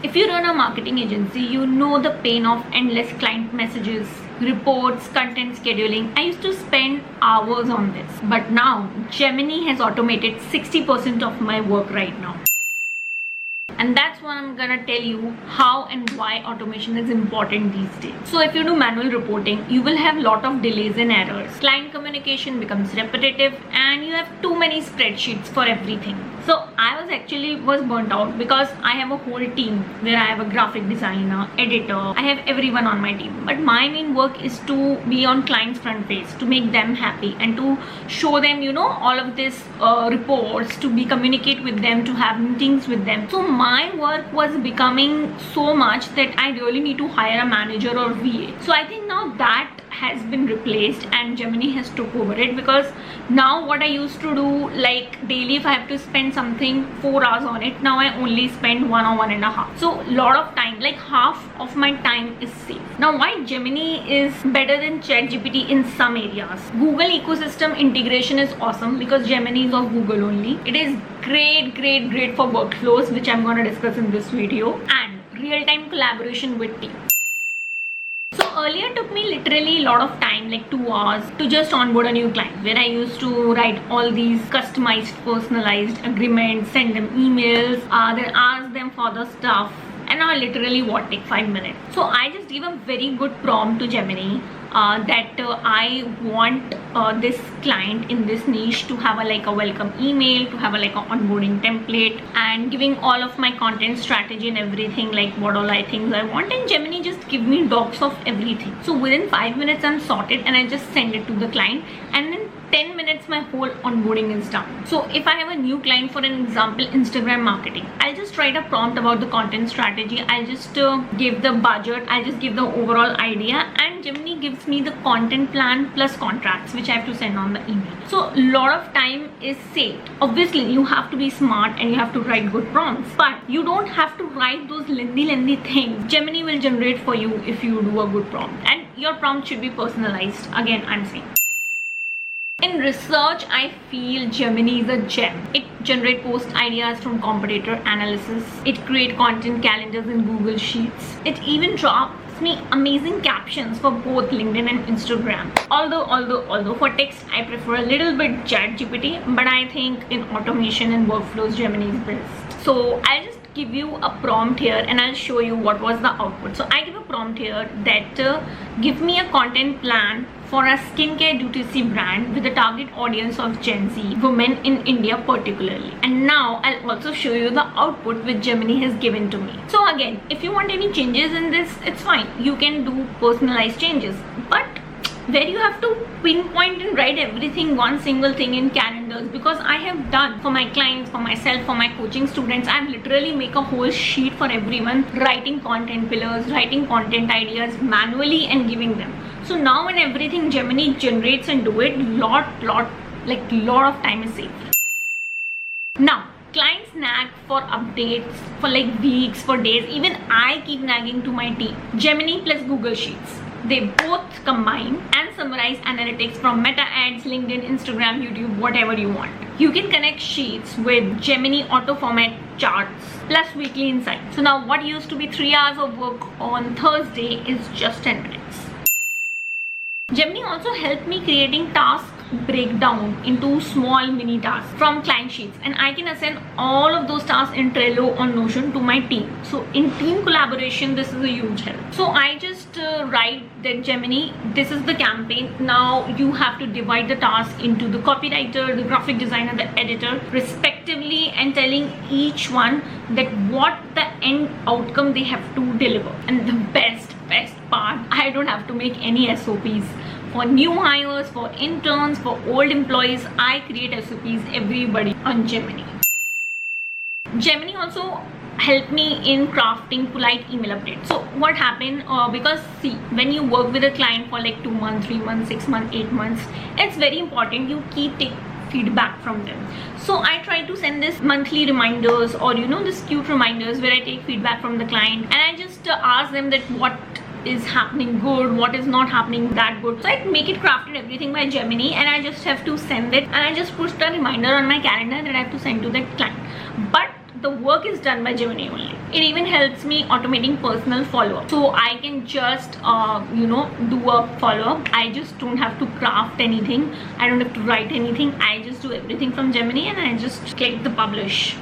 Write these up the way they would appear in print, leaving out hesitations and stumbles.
If you run a marketing agency, you know the pain of endless client messages, reports, content scheduling. I used to spend hours on this, but now Gemini has automated 60% of my work right now. And that's what I'm gonna tell you how and why automation is important these days. So if you do manual reporting, you will have lot of delays and errors. Client communication becomes repetitive and you have too many spreadsheets for everything. So I was burnt out because I have a whole team where I have a graphic designer, editor, I have everyone on my team. But my main work is to be on client's front face, to make them happy and to show them, all of these reports, to communicate with them, to have meetings with them. So my work was becoming so much that I really need to hire a manager or VA. So I think now that has been replaced and Gemini has took over it, because now what I used to do, like daily, if I have to spend something 4 hours on it, now I only spend 1 or 1.5. So lot of time, like half of my time is saved. Now why Gemini is better than ChatGPT in some areas? Google ecosystem integration is awesome because Gemini is of Google only. It is great for workflows, which I'm going to discuss in this video, and real-time collaboration with team. So earlier it took me literally a lot of time, like 2 hours, to just onboard a new client, where I used to write all these customized, personalized agreements, send them emails, then ask them for the stuff. And now literally what take 5 minutes. So I just give a very good prompt to Gemini that I want this client in this niche to have a welcome email, to have a onboarding template, and giving all of my content strategy and everything, like what all things I want, and Gemini just give me docs of everything. So within 5 minutes I'm sorted and I just send it to the client, and then 10 minutes my whole onboarding is done. So if I have a new client, for an example Instagram marketing, I'll just write a prompt about the content strategy, I'll just give the budget, I'll just give the overall idea, and Gemini gives me the content plan plus contracts which I have to send on the email. So a lot of time is saved. Obviously you have to be smart and you have to write good prompts, but you don't have to write those lengthy things. Gemini will generate for you if you do a good prompt, and your prompt should be personalized. Again, I'm saying, in research, I feel Gemini is a gem. It generates post ideas from competitor analysis. It creates content calendars in Google Sheets. It even drops me amazing captions for both LinkedIn and Instagram. Although for text, I prefer a little bit ChatGPT, but I think in automation and workflows, Gemini is best. So I'll just give you a prompt here and I'll show you what was the output. So I give a prompt here that give me a content plan for a skincare D2C brand with a target audience of Gen Z, women in India particularly. And now I'll also show you the output which Gemini has given to me. So again, if you want any changes in this, it's fine. You can do personalized changes, but where you have to pinpoint and write everything, one single thing in calendars, because I have done for my clients, for myself, for my coaching students, I've literally make a whole sheet for everyone, writing content pillars, writing content ideas manually and giving them. So now when everything Gemini generates and do it, lot of time is saved. Now clients nag for updates for weeks, for days. Even I keep nagging to my team. Gemini plus Google Sheets, they both combine and summarize analytics from Meta Ads, LinkedIn, Instagram, YouTube, whatever you want. You can connect Sheets with Gemini auto format charts plus weekly insights. So now what used to be 3 hours of work on Thursday is just 10 minutes. Gemini also helped me creating task breakdown into small mini tasks from client sheets, and I can assign all of those tasks in Trello or Notion to my team. So in team collaboration, this is a huge help. So I just write that Gemini, this is the campaign. Now you have to divide the task into the copywriter, the graphic designer, the editor respectively, and telling each one that what the end outcome they have to deliver. And the best part, I don't have to make any SOPs. For new hires, for interns, for old employees, I create SOPs everybody on Gemini. Gemini also helped me in crafting polite email updates. So what happened, because see, when you work with a client for 2 months, 3 months, 6 months, 8 months, it's very important you keep taking feedback from them. So I try to send this monthly reminders, or this cute reminders where I take feedback from the client, and I just ask them that what is happening good, what is not happening that good. So I make it crafted everything by Gemini, and I just have to send it, and I just push the reminder on my calendar that I have to send to that client. But the work is done by Gemini only. It even helps me automating personal follow-up. So I can just, do a follow-up. I just don't have to craft anything. I don't have to write anything. I just do everything from Gemini and I just click the publish.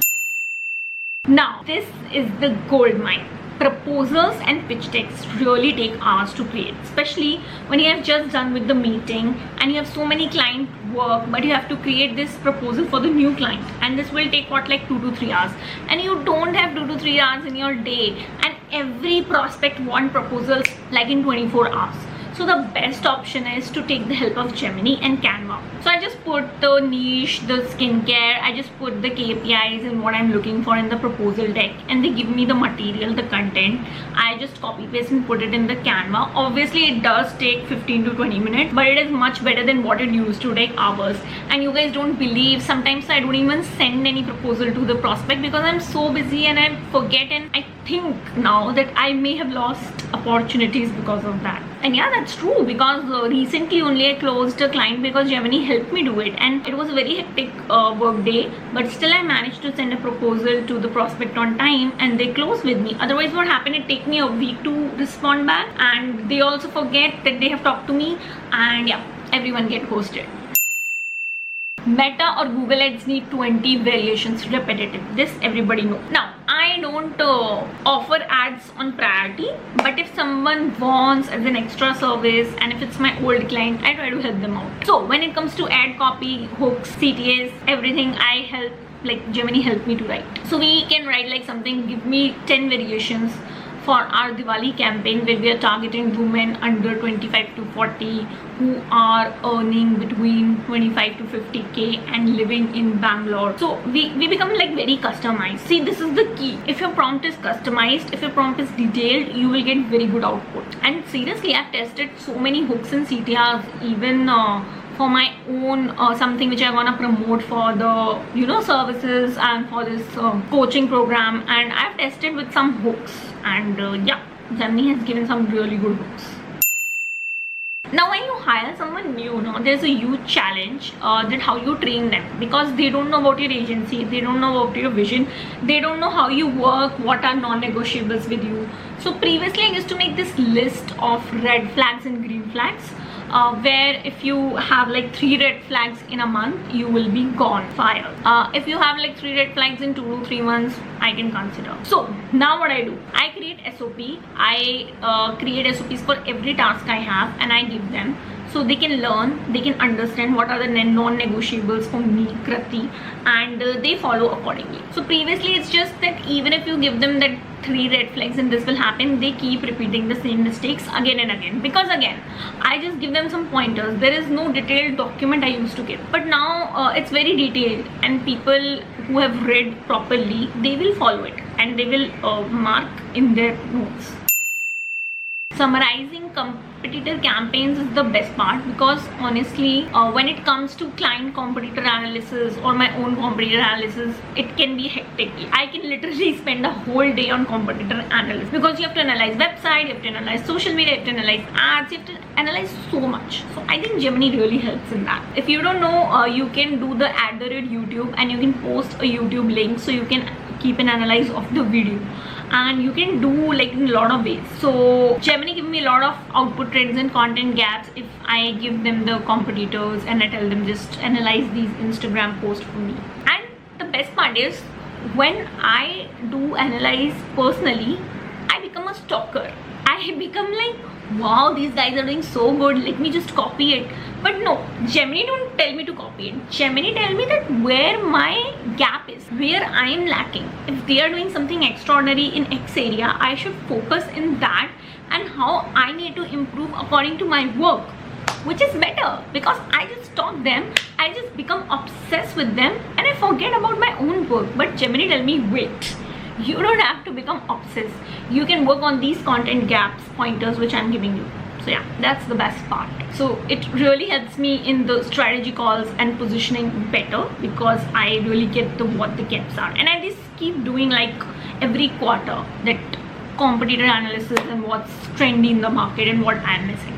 Now, this is the gold mine. Proposals and pitch decks really take hours to create, especially when you have just done with the meeting and you have so many client work, but you have to create this proposal for the new client, and this will take what, like 2 to 3 hours, and you don't have 2 to 3 hours in your day, and every prospect want proposals like in 24 hours. So the best option is to take the help of Gemini and Canva. So I just put the niche, the skincare, I just put the KPIs and what I'm looking for in the proposal deck, and they give me the material, the content. I just copy paste and put it in the Canva. Obviously it does take 15 to 20 minutes, but it is much better than what it used to take hours. And you guys don't believe, sometimes I don't even send any proposal to the prospect because I'm so busy and I forget, and I think now that I may have lost opportunities because of that. And yeah, that's true, because recently only I closed a client because Gemini helped me do it, and it was a very hectic work day, but still I managed to send a proposal to the prospect on time and they closed with me. Otherwise what happened, it take me a week to respond back, and they also forget that they have talked to me, and yeah, everyone get ghosted. Meta or Google Ads need 20 variations repetitive. This everybody knows. Now, I don't offer ads on priority, but if someone wants as an extra service and if it's my old client, I try to help them out. So when it comes to ad copy, hooks, CTAs, everything, I help, like Gemini help me to write. So we can write like something, give me 10 variations for our Diwali campaign where we are targeting women under 25 to 40 who are earning between 25 to 50k and living in Bangalore. So we become like very customized. See, this is the key. If your prompt is customized, if your prompt is detailed, you will get very good output. And seriously, I've tested so many hooks and CTRs, even for my own something which I wanna promote for the services and for this coaching program, and I've tested with some hooks, and yeah, Gemini has given some really good hooks. Now when you hire someone new, there's a huge challenge that how you train them, because they don't know about your agency, they don't know about your vision, they don't know how you work, what are non-negotiables with you. So previously I used to make this list of red flags and green flags, where if you have like 3 red flags in a month, you will be gone, fired. If you have like 3 red flags in 2 to 3 months, I can consider. So now what I do, I create SOP. I create SOPs for every task I have, and I give them so they can learn, they can understand what are the non-negotiables for me, Krati, and they follow accordingly. So previously it's just that even if you give them that 3 red flags and this will happen, they keep repeating the same mistakes again and again, because again, I just give them some pointers. There is no detailed document I used to give, but now it's very detailed, and people who have read properly, they will follow it and they will mark in their notes. Summarizing competitor campaigns is the best part, because honestly when it comes to client competitor analysis or my own competitor analysis, it can be hectic. I can literally spend a whole day on competitor analysis, because you have to analyze website, you have to analyze social media, you have to analyze ads, you have to analyze so much. So I think Gemini really helps in that. If you don't know, you can do the @YouTube and you can post a YouTube link, so you can keep an analyze of the video, and you can do like in a lot of ways. So Gemini give me a lot of output trends and content gaps if I give them the competitors and I tell them just analyze these Instagram posts for me. And the best part is, when I do analyze personally, I become a stalker. I become like, wow, these guys are doing so good, let me just copy it. But no, Gemini don't tell me to copy it. Gemini tell me that where my gap is, where I am lacking. If they are doing something extraordinary in X area, I should focus in that and how I need to improve according to my work, which is better, because I just stalk them, I just become obsessed with them and I forget about my own work. But Gemini tell me, wait, you don't have to become obsessed. You can work on these content gaps, pointers which I'm giving you. So yeah, that's the best part. So it really helps me in the strategy calls and positioning better, because I really get what the gaps are, and I just keep doing like every quarter that competitor analysis and what's trendy in the market and what I'm missing.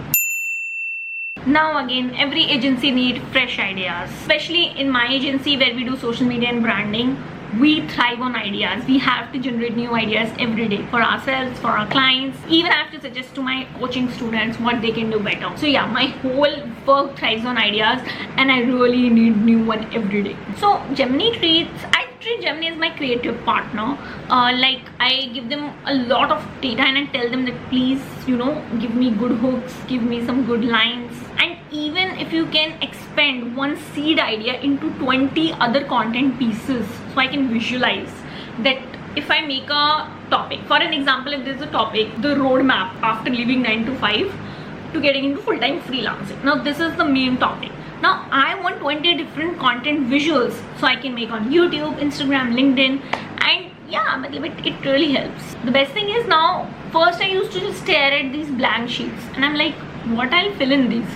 Now again, every agency need fresh ideas, especially in my agency where we do social media and branding. We thrive on ideas. We have to generate new ideas every day for ourselves, for our clients. Even I have to suggest to my coaching students what they can do better. So yeah, my whole work thrives on ideas, and I really need new one every day. So I treat Gemini as my creative partner. Like I give them a lot of data and I tell them that please, give me good hooks, give me some good lines. And even if you can expand one seed idea into 20 other content pieces, so I can visualize that if I make a topic, for an example, if there's a topic, the roadmap after leaving 9 to 5 to getting into full-time freelancing. Now this is the main topic. Now I want 20 different content visuals, so I can make on YouTube, Instagram, LinkedIn, and yeah, it really helps. The best thing is now, first I used to just stare at these blank sheets and I'm like, what I'll fill in these,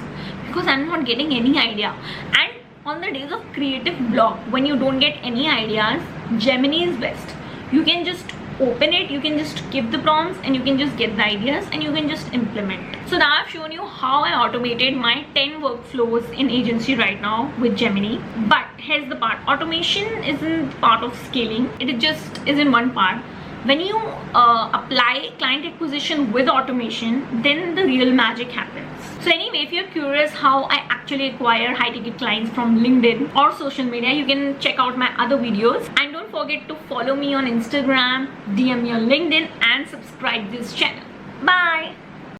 because I'm not getting any idea. And on the days of creative block, when you don't get any ideas, Gemini is best. You can just open it, you can just give the prompts and you can just get the ideas and you can just implement. So now I've shown you how I automated my 10 workflows in agency right now with Gemini. But here's the part, automation isn't part of scaling, it just is in one part. When you apply client acquisition with automation, then the real magic happens. So anyway, if you're curious how I actually acquire high ticket clients from LinkedIn or social media, you can check out my other videos. And don't forget to follow me on Instagram, DM me on LinkedIn and subscribe this channel. Bye.